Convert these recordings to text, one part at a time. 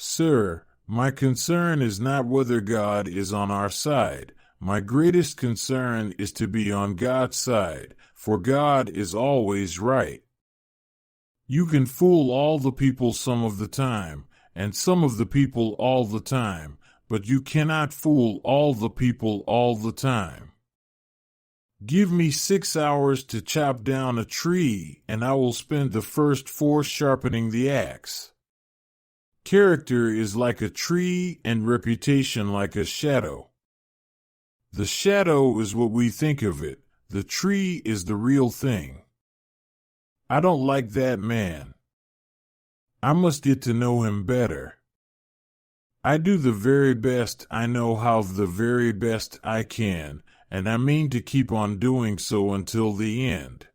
Sir, my concern is not whether God is on our side. My greatest concern is to be on God's side, for God is always right. You can fool all the people some of the time, and some of the people all the time, but you cannot fool all the people all the time. Give me 6 hours to chop down a tree, and I will spend the first 4 sharpening the axe. Character is like a tree and reputation like a shadow. The shadow is what we think of it. The tree is the real thing. I don't like that man. I must get to know him better. I do the very best I know how, the very best I can, and I mean to keep on doing so until the end.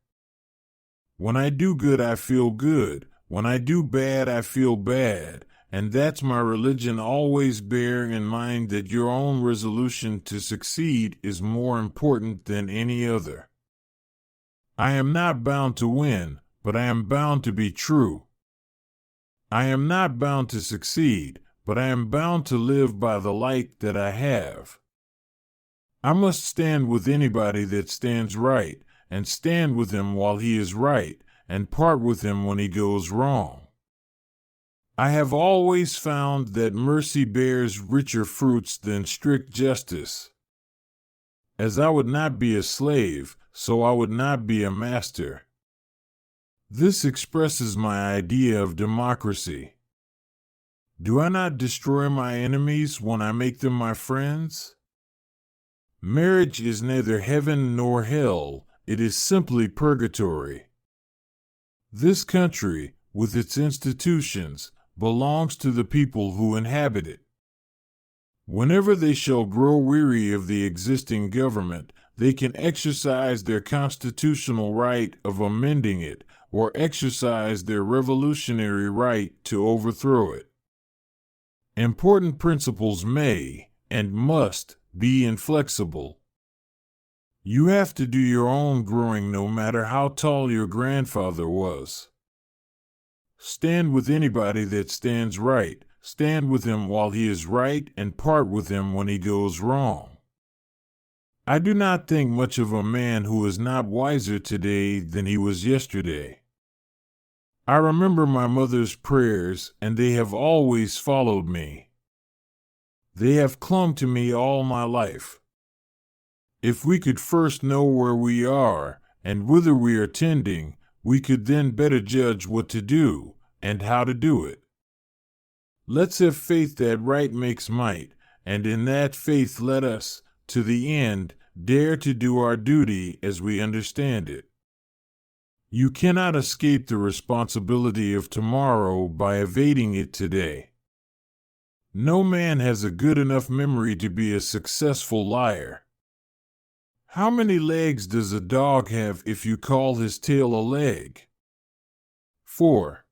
When I do good, I feel good. When I do bad, I feel bad. And that's my religion. Always bear in mind that your own resolution to succeed is more important than any other. I am not bound to win, but I am bound to be true. I am not bound to succeed, but I am bound to live by the light that I have. I must stand with anybody that stands right, and stand with him while he is right, and part with him when he goes wrong. I have always found that mercy bears richer fruits than strict justice. As I would not be a slave, so I would not be a master. This expresses my idea of democracy. Do I not destroy my enemies when I make them my friends? Marriage is neither heaven nor hell, it is simply purgatory. This country, with its institutions, belongs to the people who inhabit it. Whenever they shall grow weary of the existing government, they can exercise their constitutional right of amending it, or exercise their revolutionary right to overthrow it. Important principles may, and must, be inflexible. You have to do your own growing no matter how tall your grandfather was. Stand with anybody that stands right, stand with him while he is right, and part with him when he goes wrong. I do not think much of a man who is not wiser today than he was yesterday. I remember my mother's prayers, and they have always followed me. They have clung to me all my life. If we could first know where we are, and whither we are tending, we could then better judge what to do, and how to do it. Let's have faith that right makes might, and in that faith let us, to the end, dare to do our duty as we understand it. You cannot escape the responsibility of tomorrow by evading it today. No man has a good enough memory to be a successful liar. How many legs does a dog have if you call his tail a leg? 4.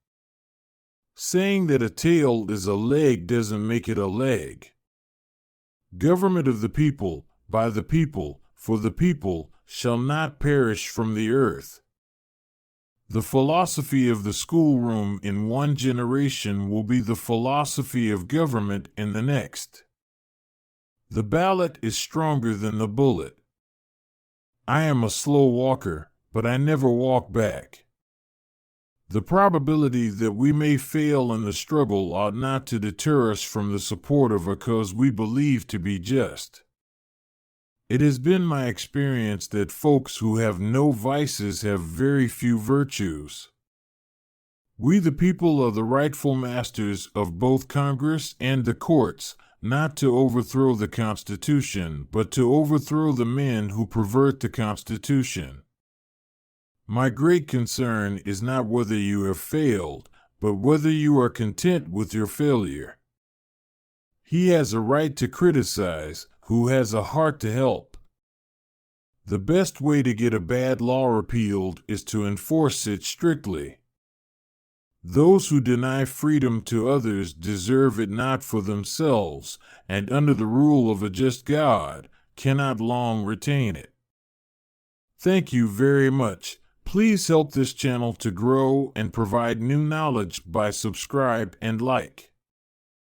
Saying that a tail is a leg doesn't make it a leg. Government of the people, by the people, for the people, shall not perish from the earth. The philosophy of the schoolroom in one generation will be the philosophy of government in the next. The ballot is stronger than the bullet. I am a slow walker, but I never walk back. The probability that we may fail in the struggle ought not to deter us from the support of a cause we believe to be just. It has been my experience that folks who have no vices have very few virtues. We the people are the rightful masters of both Congress and the courts, not to overthrow the Constitution, but to overthrow the men who pervert the Constitution. My great concern is not whether you have failed, but whether you are content with your failure. He has a right to criticize, who has a heart to help. The best way to get a bad law repealed is to enforce it strictly. Those who deny freedom to others deserve it not for themselves, and under the rule of a just God, cannot long retain it. Thank you very much. Please help this channel to grow and provide new knowledge by subscribe and like.